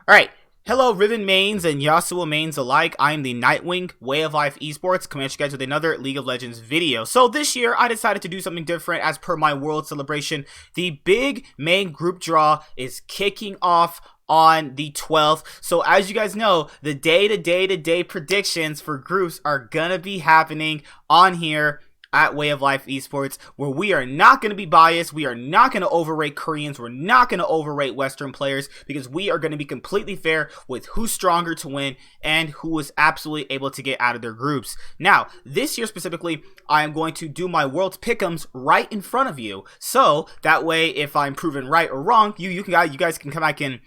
Alright, hello Riven mains and Yasuo mains alike. I am the Nightwing, Way of Life Esports, coming at you guys with another League of Legends video. So this year, I decided to do something different as per my World Celebration. The big main group draw is kicking off on the 12th. So as you guys know, the day-to-day predictions for groups are gonna be happening on here at Way of Life Esports, where we are not going to be biased. We are not going to overrate Koreans. We're not going to overrate Western players, because we are going to be completely fair with who's stronger to win and who was absolutely able to get out of their groups. Now, this year specifically, I am going to do my World Pick'ems right in front of you, so that way, if I'm proven right or wrong, you guys can come back and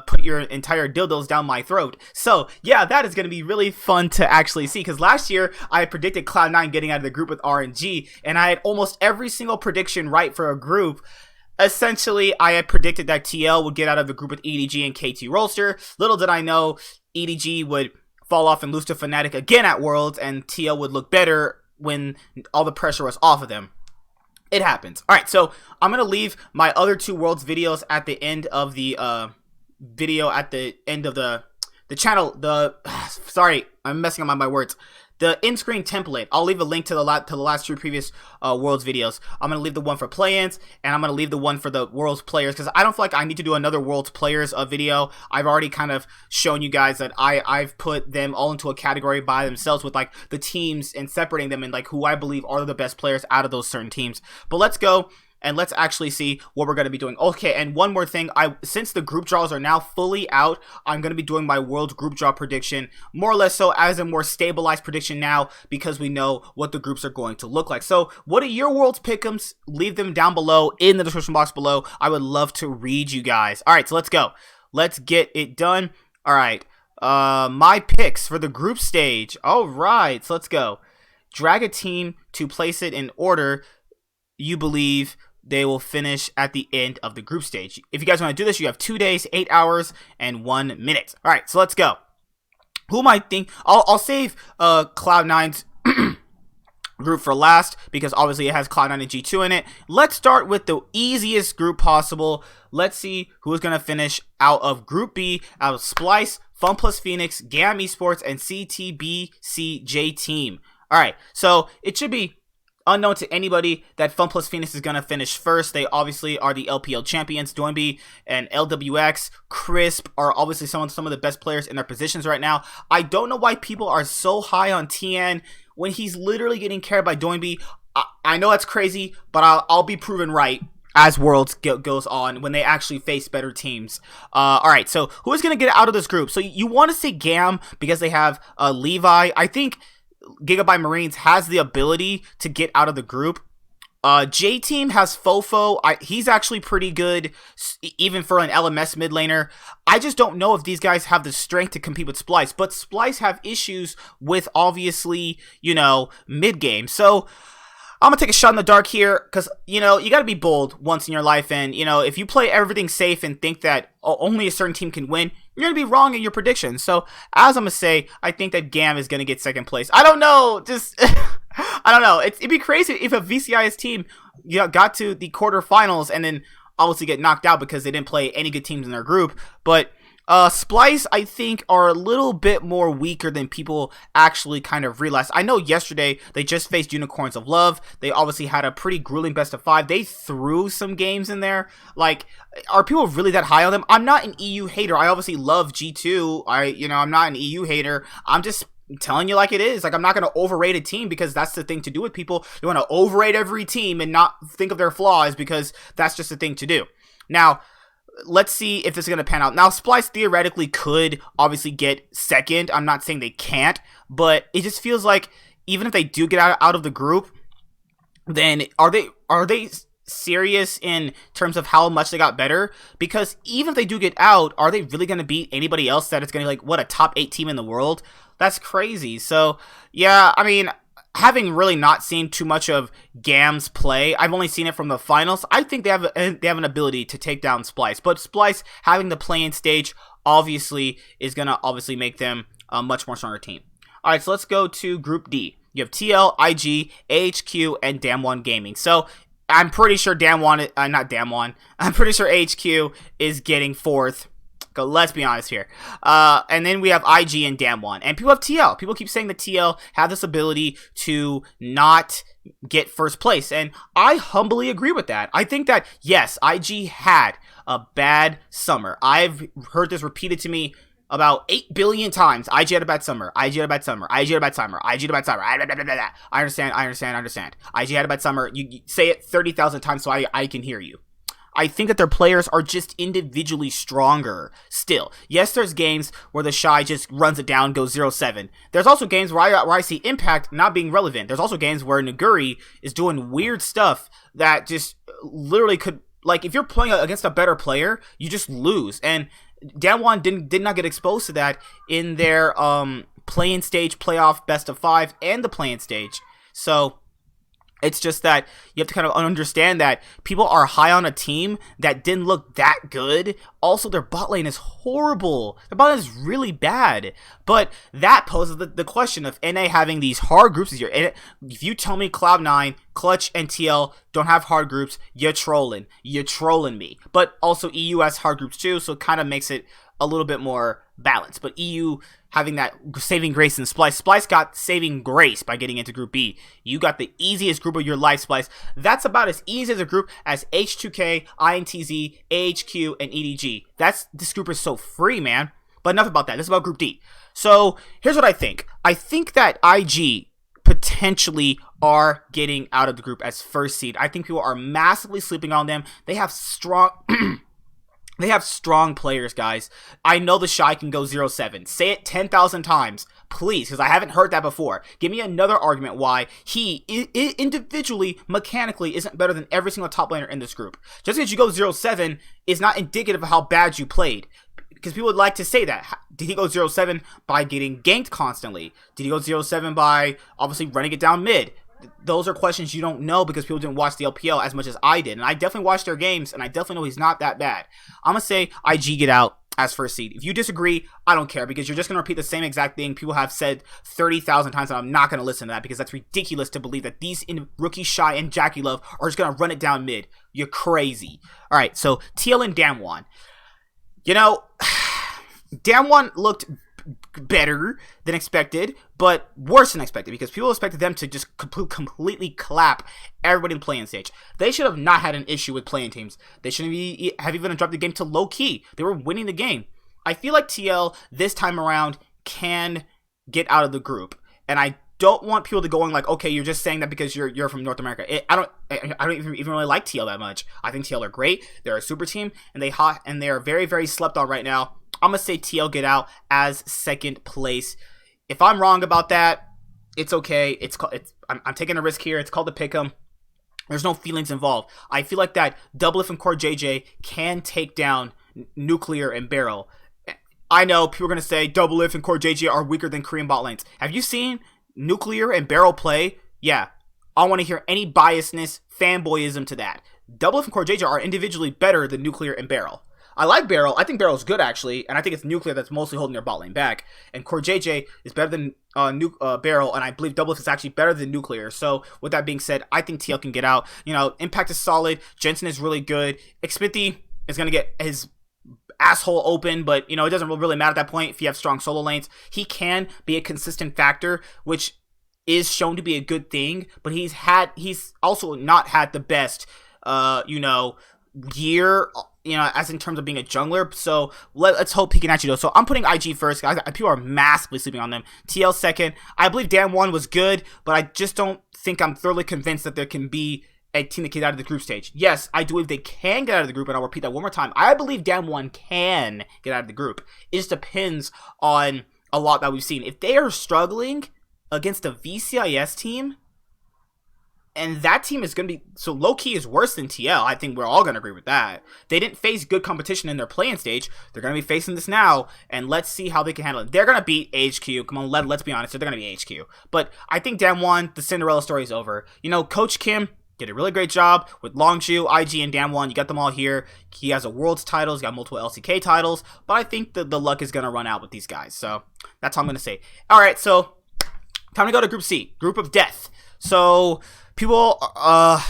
put your entire dildos down my throat. So yeah, that is going to be really fun to actually see, because last year I predicted Cloud9 getting out of the group with RNG, and I had almost every single prediction right for a group. Essentially, I had predicted that TL would get out of the group with EDG and KT Rolster. Little did I know EDG would fall off and lose to Fnatic again at Worlds, and TL would look better when all the pressure was off of them. It happens. Alright, so I'm going to leave my other two Worlds videos at the end of the video, at the end of the channel. Sorry, I'm messing up my words. The in-screen template, I'll leave a link to the last two previous Worlds videos. I'm going to leave the one for play-ins, and I'm going to leave the one for the Worlds players, because I don't feel like I need to do another Worlds players video. I've already kind of shown you guys that I've put them all into a category by themselves with like the teams and separating them in like who I believe are the best players out of those certain teams. But let's go and let's actually see what we're going to be doing. Okay, and one more thing. Since the group draws are now fully out, I'm going to be doing my World group draw prediction, more or less so as a more stabilized prediction now, because we know what the groups are going to look like. So what are your World's pick'ems? Leave them down below in the description box below. I would love to read you guys. All right, so let's go. Let's get it done. All right, my picks for the group stage. All right, so let's go. Drag a team to place it in order you believe they will finish at the end of the group stage. If you guys want to do this, you have 2 days, 8 hours, and 1 minute. All right, so let's go. Who might think? I'll save Cloud9's group for last, because obviously it has Cloud9 and G2 in it. Let's start with the easiest group possible. Let's see who's going to finish out of Group B, out of Splyce, FunPlus Phoenix, GAM Esports, and CTBCJ Team. All right, so it should be unknown to anybody that FunPlus Phoenix is going to finish first. They obviously are the LPL champions. Doinby and LWX, Crisp are obviously some of the best players in their positions right now. I don't know why people are so high on Tien when he's literally getting carried by Doinby. I know that's crazy, but I'll be proven right as Worlds goes on, when they actually face better teams. Alright, so who is going to get out of this group? So you want to say GAM, because they have Levi. I think Gigabyte Marines has the ability to get out of the group. J-Team has Fofo. He's actually pretty good, even for an LMS mid laner. I just don't know if these guys have the strength to compete with Splyce, but Splyce have issues with, obviously, mid game. So I'm gonna take a shot in the dark here, because you gotta be bold once in your life, and if you play everything safe and think that only a certain team can win, you're gonna be wrong in your predictions. So as I'm gonna say, I think that GAM is gonna get second place. I don't know, just I don't know. It'd be crazy if a VCIS team got to the quarterfinals and then obviously get knocked out because they didn't play any good teams in their group. But Splyce, I think, are a little bit more weaker than people actually kind of realize. I know yesterday they just faced Unicorns of Love. They obviously had a pretty grueling best of 5. They threw some games in there. Like, are people really that high on them? I'm not an EU hater. I obviously love G2. I'm not an EU hater. I'm just telling you like it is. Like, I'm not going to overrate a team, because that's the thing to do with people. You want to overrate every team and not think of their flaws, because that's just the thing to do. Now, let's see if this is going to pan out. Now, Splyce theoretically could obviously get second. I'm not saying they can't, but it just feels like even if they do get out of the group, then are they serious in terms of how much they got better? Because even if they do get out, are they really going to beat anybody else that is going to be like, what, a top 8 team in the world? That's crazy. So, yeah, I mean, having really not seen too much of GAM's play, I've only seen it from the finals. I think they have an ability to take down Splyce, but Splyce having the play-in stage obviously is gonna make them a much more stronger team. All right, so let's go to Group D. You have TL, IG, AHQ, and Damwon Gaming. So I'm pretty sure not Damwon. I'm pretty sure AHQ is getting fourth. Let's be honest here. And then we have IG and Damwon. And people have TL. People keep saying that TL have this ability to not get first place. And I humbly agree with that. I think that, yes, IG had a bad summer. I've heard this repeated to me about 8 billion times. IG had a bad summer. IG had a bad summer. IG had a bad summer. IG had a bad summer. I understand. IG had a bad summer. You say it 30,000 times so I can hear you. I think that their players are just individually stronger still. Yes, there's games where the Shy just runs it down, goes 0-7. There's also games where I see Impact not being relevant. There's also games where Naguri is doing weird stuff that just literally could, like, if you're playing against a better player, you just lose. And Damwon did not get exposed to that in their play-in stage, playoff, best of 5, and the play-in stage. So it's just that you have to kind of understand that people are high on a team that didn't look that good. Also, their bot lane is horrible. Their bot lane is really bad. But that poses the question of NA having these hard groups this year. And if you tell me Cloud9, Clutch, and TL don't have hard groups, you're trolling. You're trolling me. But also EU has hard groups too, so it kind of makes it a little bit more balanced. But EU having that saving grace in Splyce. Splyce got saving grace by getting into Group B. You got the easiest group of your life, Splyce. That's about as easy as a group as H2K, INTZ, AHQ, and EDG. This group is so free, man. But enough about that. This is about Group D. So here's what I think. I think that IG potentially are getting out of the group as first seed. I think people are massively sleeping on them. They have strong They have strong players, guys. I know the Shy can go 0-7. Say it 10,000 times, please, because I haven't heard that before. Give me another argument why he individually, mechanically, isn't better than every single top laner in this group. Just because you go 0-7 is not indicative of how bad you played. Because people would like to say that. Did he go 0-7 by getting ganked constantly? Did he go 0-7 by obviously running it down mid? Those are questions you don't know because people didn't watch the LPL as much as I did. And I definitely watched their games, and I definitely know he's not that bad. I'm going to say IG get out as first seed. If you disagree, I don't care, because you're just going to repeat the same exact thing people have said 30,000 times, and I'm not going to listen to that, because that's ridiculous to believe that these Rookie Shy and JackeyLove are just going to run it down mid. You're crazy. All right, so TL and Damwon. You know, Damwon looked better than expected, but worse than expected, because people expected them to just completely clap everybody in the play-in stage. They should have not had an issue with play-in teams. They shouldn't have even dropped the game to low key. They were winning the game. I feel like TL this time around can get out of the group, and I don't want people to going like, okay, you're just saying that because you're from North America. I don't even really like TL that much. I think TL are great. They're a super team, and they're very, very slept on right now. I'm going to say TL get out as second place. If I'm wrong about that, it's okay. I'm taking a risk here. It's called the pick'em. There's no feelings involved. I feel like that Doublelift and CoreJJ can take down Nuclear and Beryl. I know people are going to say Doublelift and CoreJJ are weaker than Korean bot lanes. Have you seen Nuclear and Beryl play? Yeah. I want to hear any biasness, fanboyism to that. Doublelift and CoreJJ are individually better than Nuclear and Beryl. I like Beryl. I think Beryl's good, actually, and I think it's Nuclear that's mostly holding their bot lane back. And CoreJJ is better than Beryl, and I believe Doublelift is actually better than Nuclear. So, with that being said, I think TL can get out. You know, Impact is solid. Jensen is really good. Xmithie is going to get his asshole open, but, you know, it doesn't really matter at that point if you have strong solo lanes. He can be a consistent factor, which is shown to be a good thing, but he's also not had the best, year, as in terms of being a jungler. So let's hope he can actually do it. So I'm putting IG first. People are massively sleeping on them. TL second. I believe Damwon was good, but I just don't think I'm thoroughly convinced that there can be a team that can get out of the group stage. Yes, I do believe they can get out of the group, and I'll repeat that one more time. I believe Damwon can get out of the group. It just depends on a lot that we've seen. If they are struggling against a VCIS team, and that team is going to be, so low-key is worse than TL. I think we're all going to agree with that. They didn't face good competition in their play-in stage. They're going to be facing this now, and let's see how they can handle it. They're going to beat HQ. Come on, let's be honest. They're going to be HQ. But I think Damwon, the Cinderella story is over. You know, Coach Kim did a really great job with Longzhu, IG, and Damwon. You got them all here. He has a Worlds title. He's got multiple LCK titles. But I think the luck is going to run out with these guys. So that's all I'm going to say. All right, so Time to go to Group C, Group of Death. So, people,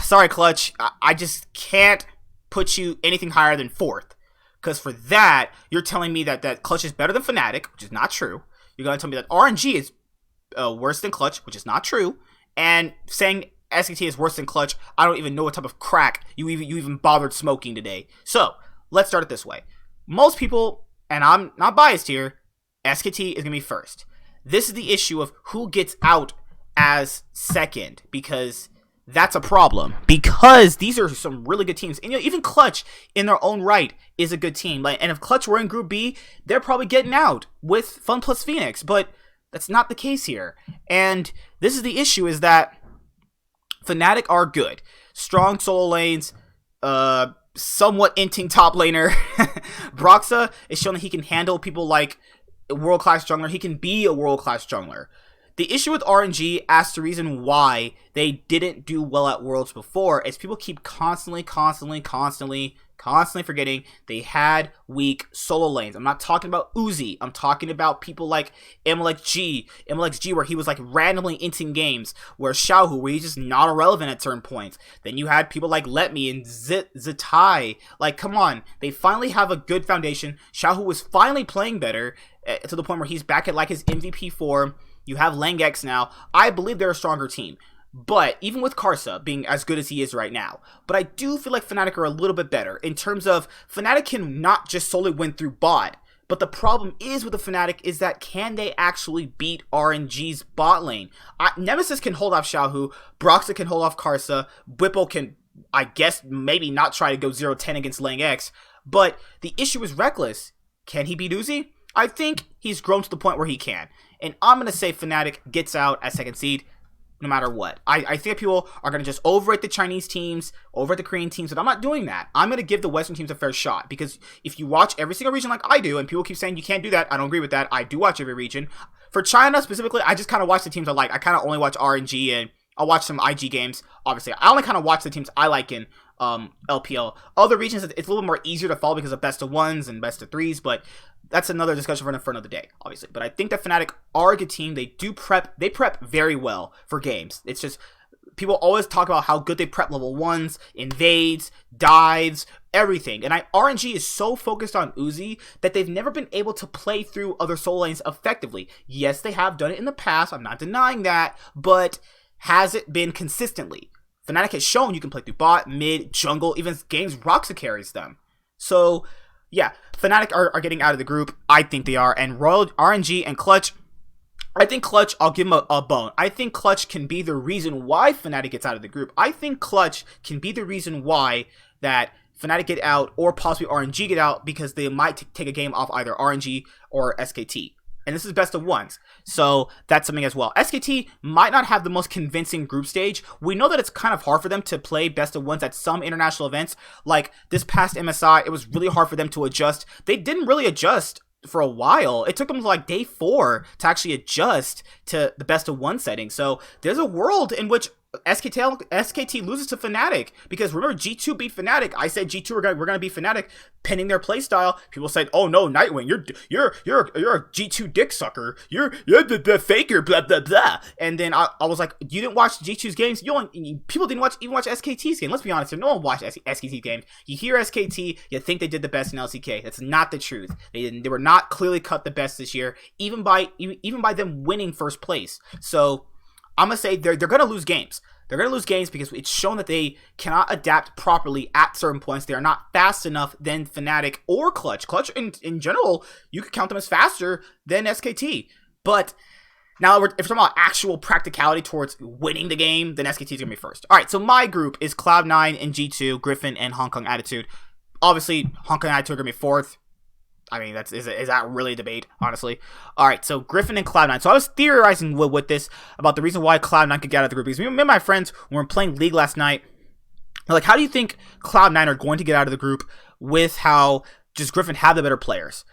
sorry, Clutch, I just can't put you anything higher than 4th. Because for that, you're telling me that Clutch is better than Fnatic, which is not true. You're going to tell me that RNG is worse than Clutch, which is not true. And saying SKT is worse than Clutch, I don't even know what type of crack you even bothered smoking today. So, let's start it this way. Most people, and I'm not biased here, SKT is going to be first. This is the issue of who gets out as second, because that's a problem. Because these are some really good teams. And even Clutch, in their own right, is a good team. And if Clutch were in Group B, they're probably getting out with FunPlus Phoenix. But that's not the case here. And this is the issue, is that Fnatic are good. Strong solo lanes, somewhat inting top laner. Broxah is showing that he can handle people like a world-class jungler. He can be a world-class jungler. The issue with RNG, as the reason why they didn't do well at Worlds before, is people keep constantly forgetting they had weak solo lanes. I'm not talking about Uzi. I'm talking about people like MLXG, where he was like randomly inting games, where Xiaohu, where he's just not irrelevant at certain points. Then you had people like Letme and Zitai. Like, come on. They finally have a good foundation. Xiaohu was finally playing better, to the point where he's back at like his MVP form. You have Langx now. I believe they're a stronger team. But even with Karsa being as good as he is right now, but I do feel like Fnatic are a little bit better in terms of Fnatic can not just solely win through bot. But the problem is with the Fnatic is that can they actually beat RNG's bot lane? Nemesis can hold off Xiaohu, Broxah can hold off Karsa, Whipple can, I guess, maybe not try to go 0-10 against Langx. But the issue is Reckless. Can he beat Uzi? I think he's grown to the point where he can. And I'm going to say Fnatic gets out as second seed no matter what. I think people are going to just overrate the Chinese teams, overrate the Korean teams, but I'm not doing that. I'm going to give the Western teams a fair shot, because if you watch every single region like I do, and people keep saying you can't do that, I don't agree with that. I do watch every region. For China specifically, I just kind of watch the teams I like. I kind of only watch RNG, and I'll watch some IG games, obviously. I only kind of watch the teams I like in LPL. Other regions, it's a little bit more easier to follow because of best of ones and best of threes, but that's another discussion for another day, obviously. But I think that Fnatic are a good team. They prep very well for games. It's just, people always talk about how good they prep level 1s, invades, dives, everything. And RNG is so focused on Uzi that they've never been able to play through other solo lanes effectively. Yes, they have done it in the past, I'm not denying that, but has it been consistently? Fnatic has shown you can play through bot, mid, jungle, even games Roxa carries them. So, yeah, Fnatic are getting out of the group. I think they are. And Royal RNG and Clutch, I think Clutch, I'll give them a bone. I think Clutch can be the reason why Fnatic gets out of the group. I think Clutch can be the reason why that Fnatic get out, or possibly RNG get out, because they might take a game off either RNG or SKT. And this is best of ones. So that's something as well. SKT might not have the most convincing group stage. We know that it's kind of hard for them to play best of ones at some international events. Like this past MSI, it was really hard for them to adjust. They didn't really adjust for a while. It took them like day 4 to actually adjust to the best of one setting. So there's a world in which SKT loses to Fnatic, because remember, G2 beat Fnatic. I said G2 we're gonna beat Fnatic pending their playstyle. People said, "Oh no, Nightwing, you're a G2 dick sucker. You're the faker, blah blah blah." And then I was like, "You didn't watch G2's games. People didn't even watch SKT's game. Let's be honest, no one watched SKT games. You hear SKT, you think they did the best in LCK. That's not the truth. They didn't. They were not clearly cut the best this year, even by them winning first place. So I'm going to say they're going to lose games. They're going to lose games because it's shown that they cannot adapt properly at certain points. They are not fast enough than Fnatic or Clutch. Clutch, in general, you could count them as faster than SKT. But now, if we're talking about actual practicality towards winning the game, then SKT is going to be first. All right, so my group is Cloud9 and G2, Griffin, and Hong Kong Attitude. Obviously, Hong Kong Attitude are going to be fourth. I mean, is that really a debate, honestly? All right, so Griffin and Cloud9. So I was theorizing with this about the reason why Cloud9 could get out of the group. Because me and my friends, when we were playing League last night, they're like, how do you think Cloud9 are going to get out of the group with how just Griffin have the better players?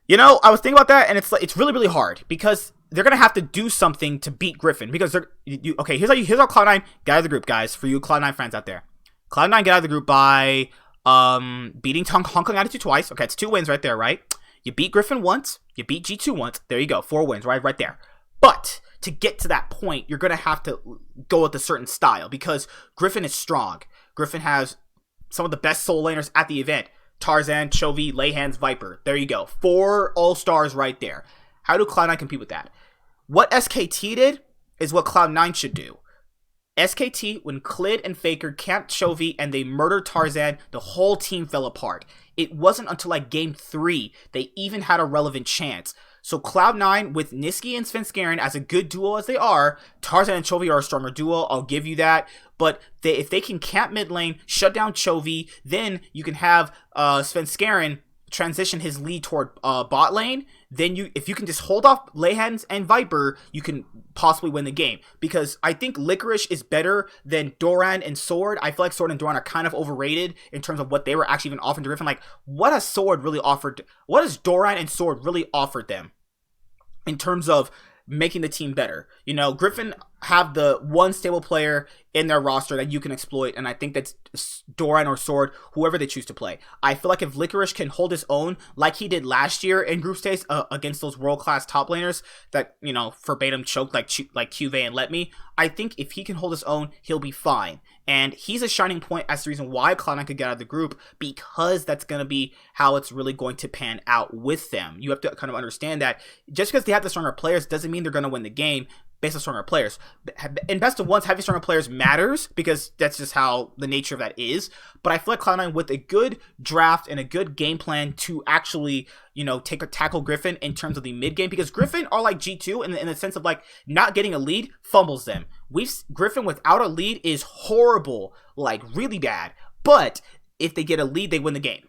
You know, I was thinking about that, and it's really, really hard. Because they're going to have to do something to beat Griffin. Because okay, here's how Cloud9 get out of the group, guys, for you Cloud9 fans out there. Cloud9 get out of the group by beating Hong Kong Attitude twice. Okay, it's 2 wins right there, right? You beat Griffin once, you beat G2 once. There you go, 4 wins, right there. But to get to that point, you're going to have to go with a certain style because Griffin is strong. Griffin has some of the best soul laners at the event. Tarzan, Chovy, Leyhands, Viper. There you go. 4 all-stars right there. How do Cloud9 compete with that? What SKT did is what Cloud9 should do. SKT, when Clid and Faker camped Chovy and they murdered Tarzan, the whole team fell apart. It wasn't until like game 3 they even had a relevant chance. So Cloud9 with Nisqy and Svenskeren as a good duo as they are, Tarzan and Chovy are a stronger duo, I'll give you that. But if they can camp mid lane, shut down Chovy, then you can have Svenskeren transition his lead toward bot lane. Then if you can just hold off Leyhands and Viper, you can possibly win the game. Because I think Licorice is better than Doran and Sword. I feel like Sword and Doran are kind of overrated in terms of what they were actually even offering to Griffin. Like, what has Sword really offered? What has Doran and Sword really offered them in terms of making the team better? You know, Griffin have the one stable player in their roster that you can exploit, and I think that's Doran or Sword, whoever they choose to play. I feel like if Licorice can hold his own like he did last year in group stage against those world-class top laners that, you know, verbatim choked like Cuvée and Let Me, I think if he can hold his own, he'll be fine. And he's a shining point as the reason why Cloud9 could get out of the group, because that's going to be how it's really going to pan out with them. You have to kind of understand that just because they have the stronger players doesn't mean they're going to win the game based on stronger players. In best of ones, having stronger players matters because that's just how the nature of that is. But I feel like Cloud9 with a good draft and a good game plan to actually, you know, tackle Griffin in terms of the mid game, because Griffin are like G2 in the sense of like not getting a lead fumbles them. Griffin without a lead is horrible, like really bad. But if they get a lead, they win the game.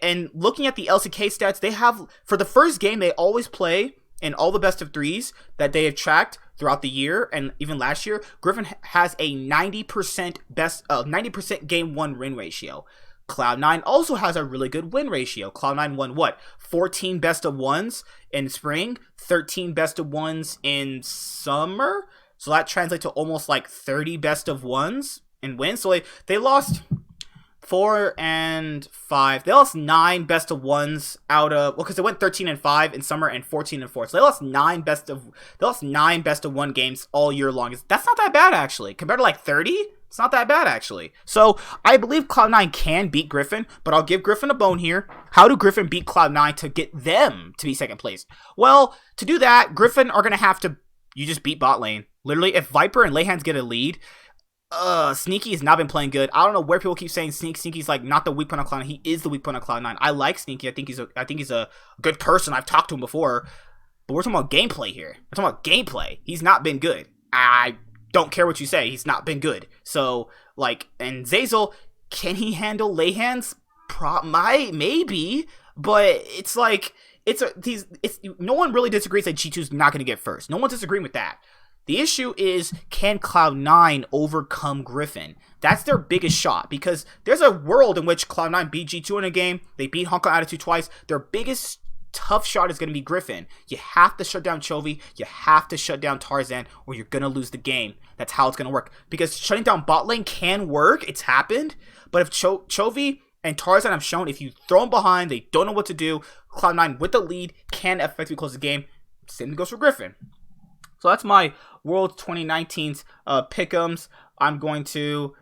And looking at the LCK stats, they have, for the first game, they always play in all the best of threes that they have tracked throughout the year and even last year. Griffin has a 90% game 1 win ratio. Cloud9 also has a really good win ratio. Cloud9 won what? 14 best of ones in spring, 13 best of ones in summer. So that translates to almost like 30 best of ones in wins. So they lost 4 and 5. They lost 9 best of ones out of, well, because they went 13 and 5 in summer and 14 and 4. So they lost 9 best of 1 games all year long. That's not that bad actually. Compared to like 30, it's not that bad actually. So I believe Cloud9 can beat Griffin, but I'll give Griffin a bone here. How do Griffin beat Cloud9 to get them to be second place? Well, to do that, Griffin are going to have to, you just beat bot lane. Literally, if Viper and Leyhands get a lead, Sneaky has not been playing good. I don't know where people keep saying Sneaky's like not the weak point on Cloud9. He is the weak point on Cloud9. I like Sneaky. I think he's a good person. I've talked to him before. But we're talking about gameplay here. We're talking about gameplay. He's not been good. I don't care what you say. He's not been good. So, like, and Zeyzal, can he handle Leyhands? Maybe. But it's like, no one really disagrees that G2's not going to get first. No one's disagreeing with that. The issue is, can Cloud9 overcome Griffin? That's their biggest shot, because there's a world in which Cloud9 beat G2 in a game, they beat Hong Kong Attitude twice. Their biggest tough shot is going to be Griffin. You have to shut down Chovy, you have to shut down Tarzan, or you're going to lose the game. That's how it's going to work. Because shutting down bot lane can work, it's happened, but if Chovy and Tarzan have shown, if you throw them behind, they don't know what to do, Cloud9 with the lead can effectively close the game. Same goes for Griffin. So that's my World 2019's pick'ems. I'm going to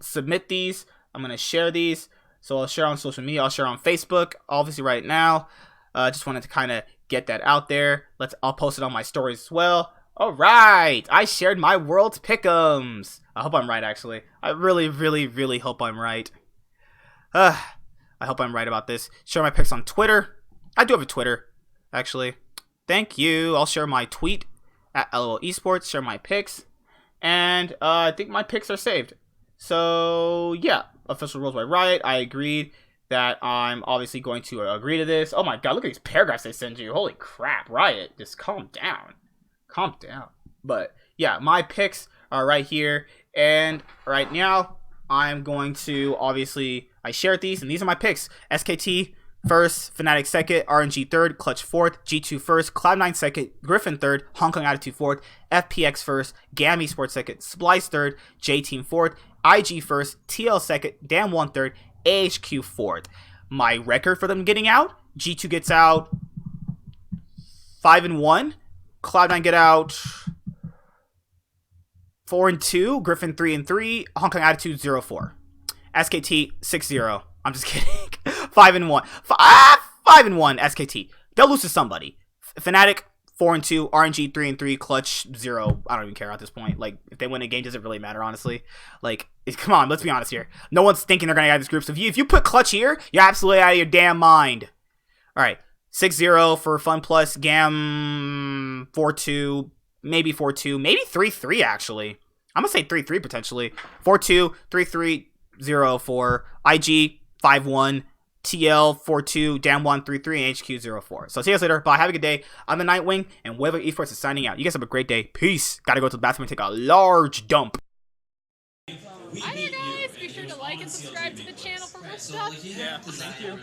submit these. I'm going to share these. So I'll share on social media. I'll share on Facebook, obviously right now. Just wanted to kind of get that out there. I'll post it on my stories as well. All right. I shared my World's pick'ems. I hope I'm right, actually. I really, really, really hope I'm right. I hope I'm right about this. Share my picks on Twitter. I do have a Twitter, actually. Thank you. I'll share my tweet at LOL Esports, share my picks, and I think my picks are saved. So, yeah, official rules by Riot. I agreed that I'm obviously going to agree to this. Oh my god, look at these paragraphs they send you. Holy crap, Riot, just calm down. Calm down. But, yeah, my picks are right here, and right now, I'm going to, obviously, I shared these, and these are my picks. SKT first, Fnatic second, RNG third, Clutch fourth, G2 first, Cloud9 second, Griffin third, Hong Kong Attitude fourth, FPX first, GAM Esports second, Splice third, J-Team fourth, IG first, TL second, Damwon third, AHQ fourth. My record for them getting out, G2 gets out 5-1. Cloud9 get out 4-2. Griffin 3-3. Hong Kong Attitude 0-4. SKT 6-0. I'm just kidding. 5-1. 5-1. SKT. They'll lose to somebody. Fnatic 4-2. RNG 3-3. Clutch 0. I don't even care at this point. Like, if they win a game, does it really matter? Honestly, like, come on, let's be honest here. No one's thinking they're gonna get out of this group. So if you put Clutch here, you're absolutely out of your damn mind. All right, 6-0 for FunPlus. Gam 4-2. Maybe 4-2. Maybe 3-3 actually. I'm gonna say 3-3 potentially. 4-2. 3-3. 0-4. IG 5-1. TL 4-2, Damwon 3-3, and HQ 0-4. So see you guys later. Bye. Have a good day. I'm the Nightwing, and Wave of Esports is signing out. You guys have a great day. Peace. Gotta go to the bathroom and take a large dump. Hi there, guys. Be sure to like and subscribe to the channel for more stuff. Yeah, thank you.